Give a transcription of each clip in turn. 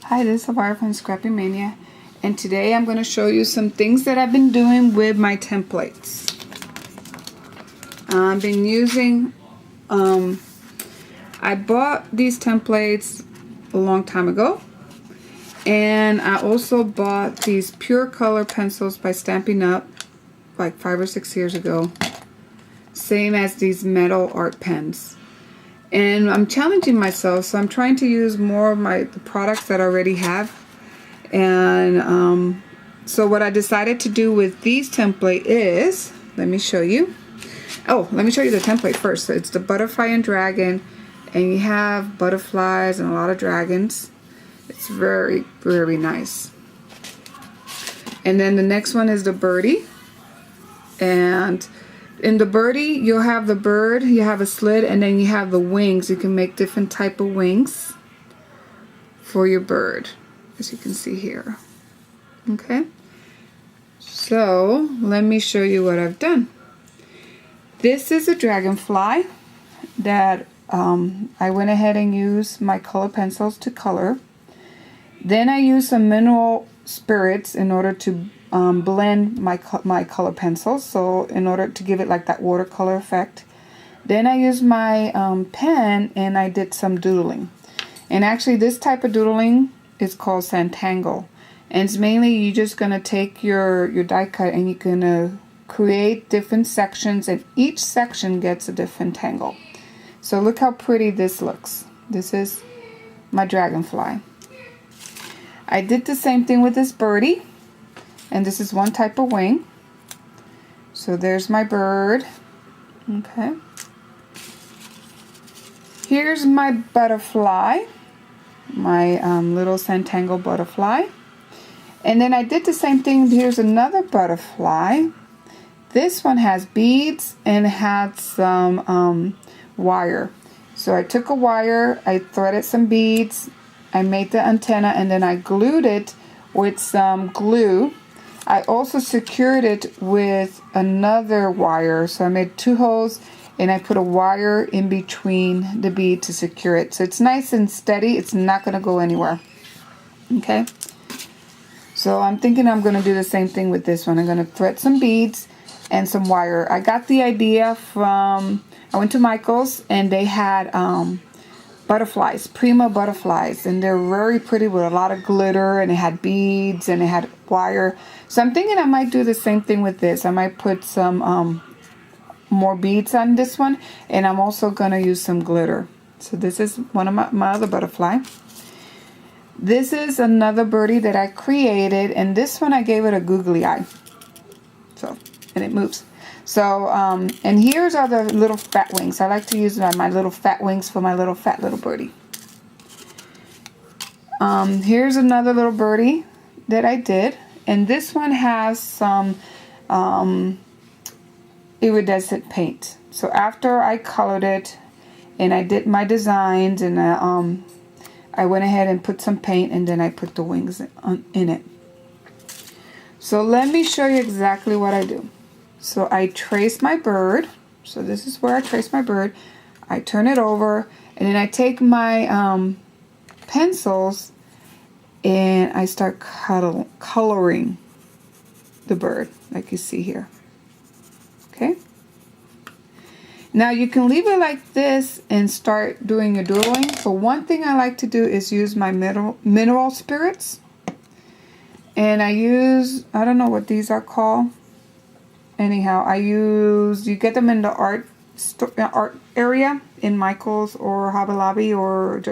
Hi, this is Savara from Scrappy Mania, and today I'm going to show you some things that I've been doing with my templates. I've been using, I bought these templates a long time ago, and I also bought these Pure Color pencils by Stampin' Up! Like 5 or 6 years ago, same as these metal art pens. And I'm challenging myself, so I'm trying to use more of the products that I already have. And so what I decided to do with these templates is, let me show you. Oh, let me show you the template first. So it's the butterfly and dragon, and you have butterflies and a lot of dragons. It's very, very nice. And then the next one is the birdie. And in the birdie, you'll have the bird, you have a slit, and then you have the wings. You can make different type of wings for your bird, as you can see here. Okay, so let me show you what I've done. This is a dragonfly that I went ahead and used my color pencils to color. Then I used some mineral spirits in order to blend my color pencils, so in order to give it like that watercolor effect. Then I used my pen and I did some doodling. And actually this type of doodling is called Santangle, and it's mainly you're just gonna take your die cut and you're gonna create different sections, and each section gets a different tangle. So look how pretty this looks. This is my dragonfly. I did the same thing with this birdie. And this is one type of wing. So there's my bird. Okay. Here's my butterfly. My little Santangle butterfly. And then I did the same thing. Here's another butterfly. This one has beads and it had some wire. So I took a wire, I threaded some beads, I made the antenna, and then I glued it with some glue. I also secured it with another wire, so I made 2 holes and I put a wire in between the bead to secure it. So it's nice and steady, it's not going to go anywhere. Okay, so I'm thinking I'm going to do the same thing with this one. I'm going to thread some beads and some wire. I got the idea from, I went to Michael's and they had butterflies, Prima butterflies, and they're very pretty with a lot of glitter, and it had beads and it had wire. So I'm thinking I might do the same thing with this. I might put some more beads on this one, and I'm also going to use some glitter. So this is one of my other butterfly. This is another birdie that I created, and this one I gave it a googly eye. So, and it moves. So, and here's are the little fat wings. I like to use my little fat wings for my little fat little birdie. Here's another little birdie that I did. And this one has some iridescent paint. So after I colored it and I did my designs, and I went ahead and put some paint, and then I put the wings in it. So let me show you exactly what I do. So I trace my bird. So this is where I trace my bird. I turn it over, and then I take my pencils and I start coloring the bird like you see here. Okay. Now you can leave it like this and start doing your doodling. So one thing I like to do is use my mineral spirits. And I use, I don't know what these are called. Anyhow, you get them in the art area in Michael's or Hobby Lobby or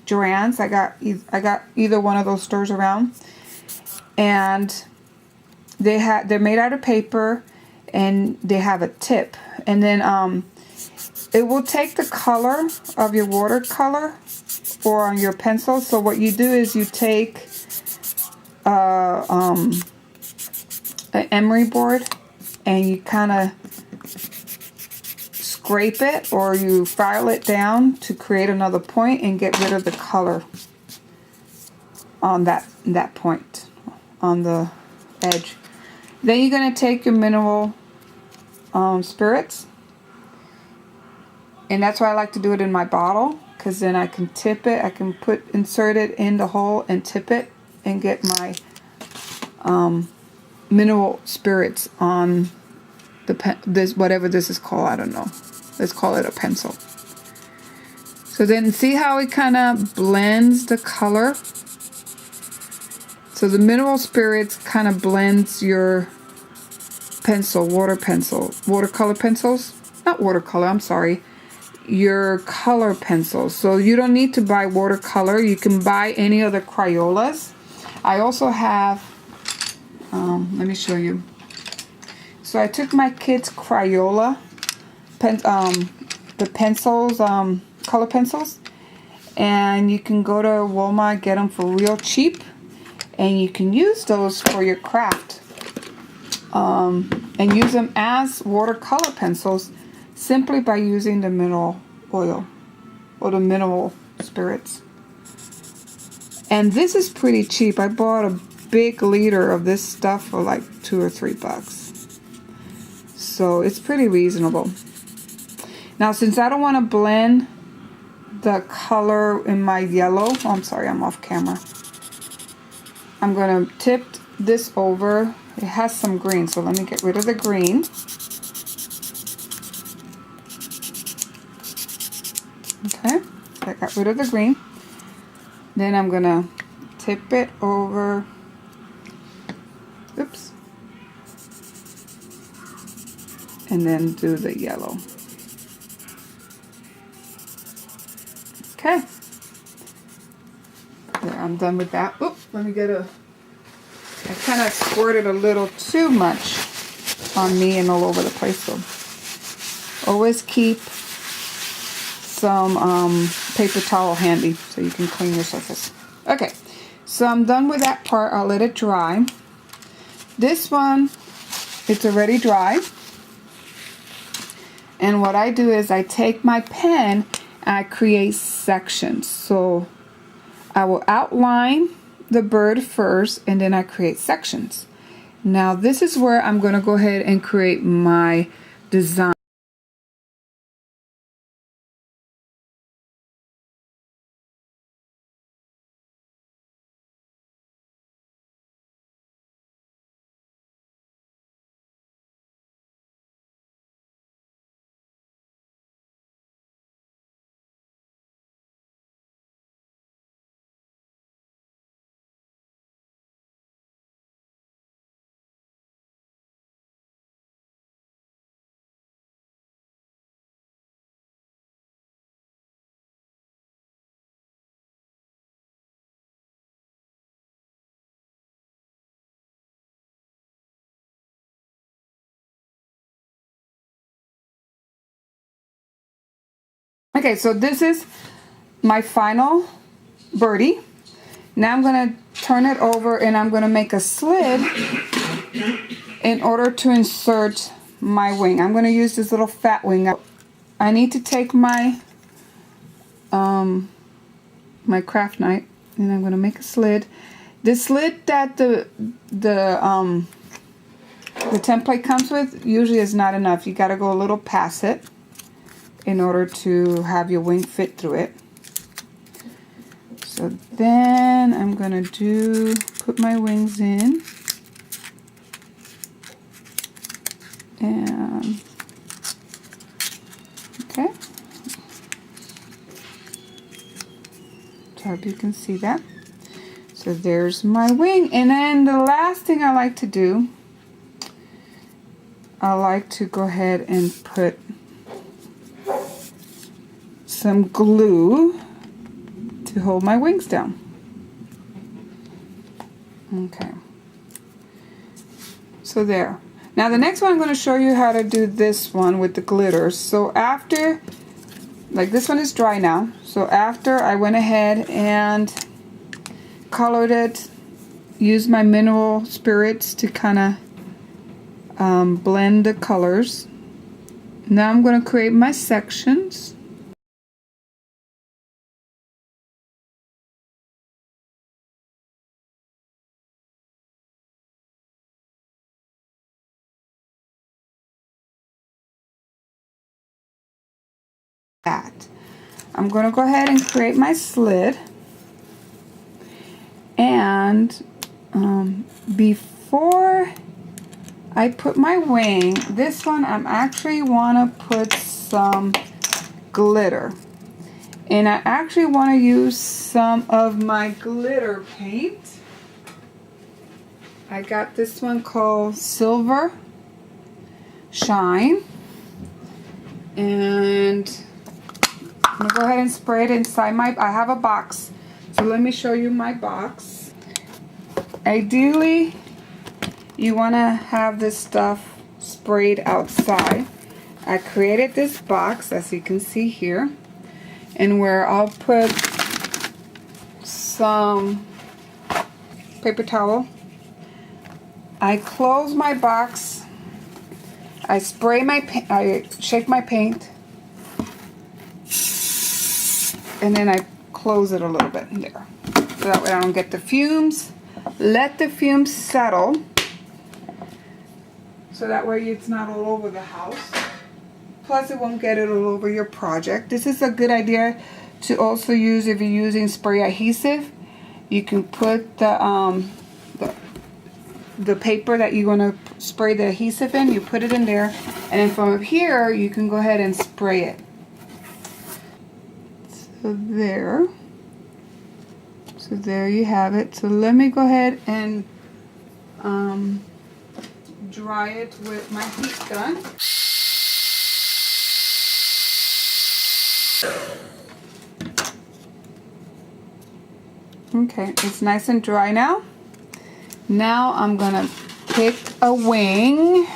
Joann's. I got either one of those stores around, and they're made out of paper, and they have a tip, and then it will take the color of your watercolor or on your pencil. So what you do is you take an emery board, and you kind of scrape it or you file it down to create another point and get rid of the color on that point on the edge. Then you're going to take your mineral spirits, and that's why I like to do it in my bottle, because then I can tip it. I can insert it in the hole and tip it and get my mineral spirits on the whatever this is called. I don't know. Let's call it a pencil. So then see how it kind of blends the color? So the mineral spirits kind of blends your pencil, watercolor pencils. Not watercolor, I'm sorry. Your color pencils. So you don't need to buy watercolor. You can buy any other Crayolas. I also have, let me show you. So I took my kids' Crayola, the pencils, color pencils, and you can go to Walmart, get them for real cheap, and you can use those for your craft, and use them as watercolor pencils simply by using the mineral oil or the mineral spirits. And this is pretty cheap. I bought a big liter of this stuff for like $2 or $3. So it's pretty reasonable. Now, since I don't want to blend the color in my yellow, oh, I'm sorry, I'm off camera. I'm going to tip this over. It has some green, so let me get rid of the green. Okay, I got rid of the green. Then I'm going to tip it over. Oops. And then do the yellow. Okay. There, I'm done with that. Oops, let me get I kind of squirted a little too much on me and all over the place. So always keep some paper towel handy so you can clean your surface. Okay, so I'm done with that part. I'll let it dry. This one, it's already dry. And what I do is I take my pen and I create sections. So I will outline the bird first and then I create sections. Now this is where I'm going to go ahead and create my design. Okay, so this is my final birdie. Now I'm going to turn it over and I'm going to make a slit in order to insert my wing. I'm going to use this little fat wing. I need to take my my craft knife and I'm going to make a slit. The slit that the template comes with usually is not enough. You got to go a little past it in order to have your wing fit through it. So then I'm going to put my wings in. And, okay. So I hope you can see that. So there's my wing. And then the last thing I like to do, I like to go ahead and put some glue to hold my wings down. Okay. So there. Now the next one I'm going to show you how to do this one with the glitters. So after, like this one is dry now. So after I went ahead and colored it, used my mineral spirits to kind of blend the colors. Now I'm going to create my sections. I'm going to go ahead and create my slid. And before I put my wing, this one I'm actually want to put some glitter. And I actually want to use some of my glitter paint. I got this one called Silver Shine. And I'm going to go ahead and spray it inside I have a box. So let me show you my box. Ideally, you want to have this stuff sprayed outside. I created this box, as you can see here, and where I'll put some paper towel. I close my box. I spray I shake my paint, and then I close it a little bit there, so that way I don't get the fumes. Let the fumes settle, so that way it's not all over the house. Plus it won't get it all over your project. This is a good idea to also use if you're using spray adhesive. You can put the paper that you're going to spray the adhesive in, you put it in there, and then from up here you can go ahead and spray it. So there you have it. So let me go ahead and dry it with my heat gun. Okay, it's nice and dry now. Now I'm gonna pick a wing.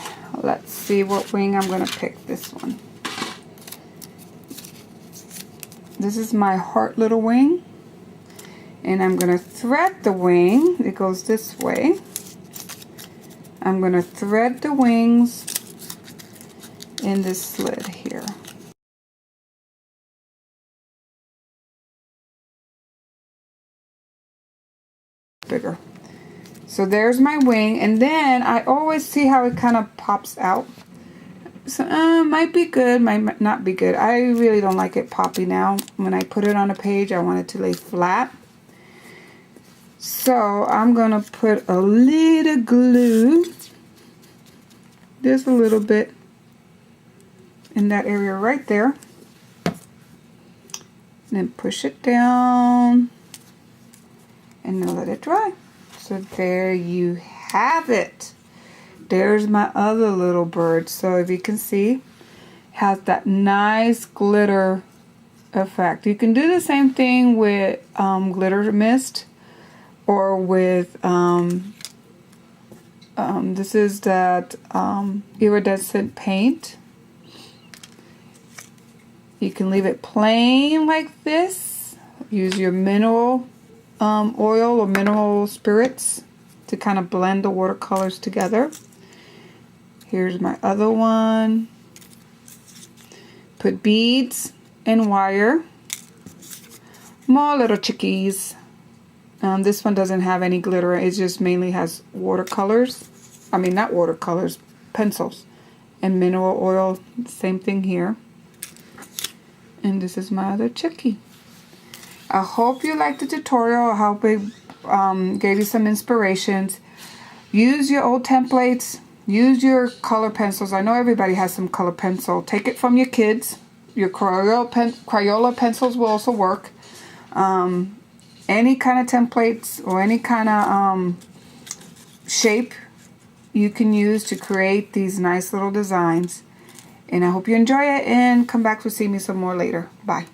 Let's see what wing I'm gonna pick. This one. This is my heart little wing. And I'm going to thread the wing. It goes this way. I'm going to thread the wings in this slid here. Bigger. So there's my wing, and then I always see how it kind of pops out. So might be good, might not be good. I really don't like it poppy now. When I put it on a page, I want it to lay flat. So I'm going to put a little glue, just a little bit, in that area right there. And then push it down and then let it dry. So there you have it. There's my other little bird. So if you can see, has that nice glitter effect. You can do the same thing with glitter mist. Or with, this is that iridescent paint. You can leave it plain like this. Use your mineral oil or mineral spirits to kind of blend the watercolors together. Here's my other one. Put beads and wire. More little chickies. This one doesn't have any glitter. It just mainly has watercolors. I mean, not watercolors, pencils. And mineral oil, same thing here. And this is my other chickie. I hope you liked the tutorial. I hope it gave you some inspirations. Use your old templates. Use your color pencils. I know everybody has some color pencil. Take it from your kids. Your Crayola pencils will also work. Any kind of templates or any kind of shape you can use to create these nice little designs. And I hope you enjoy it and come back to see me some more later. Bye.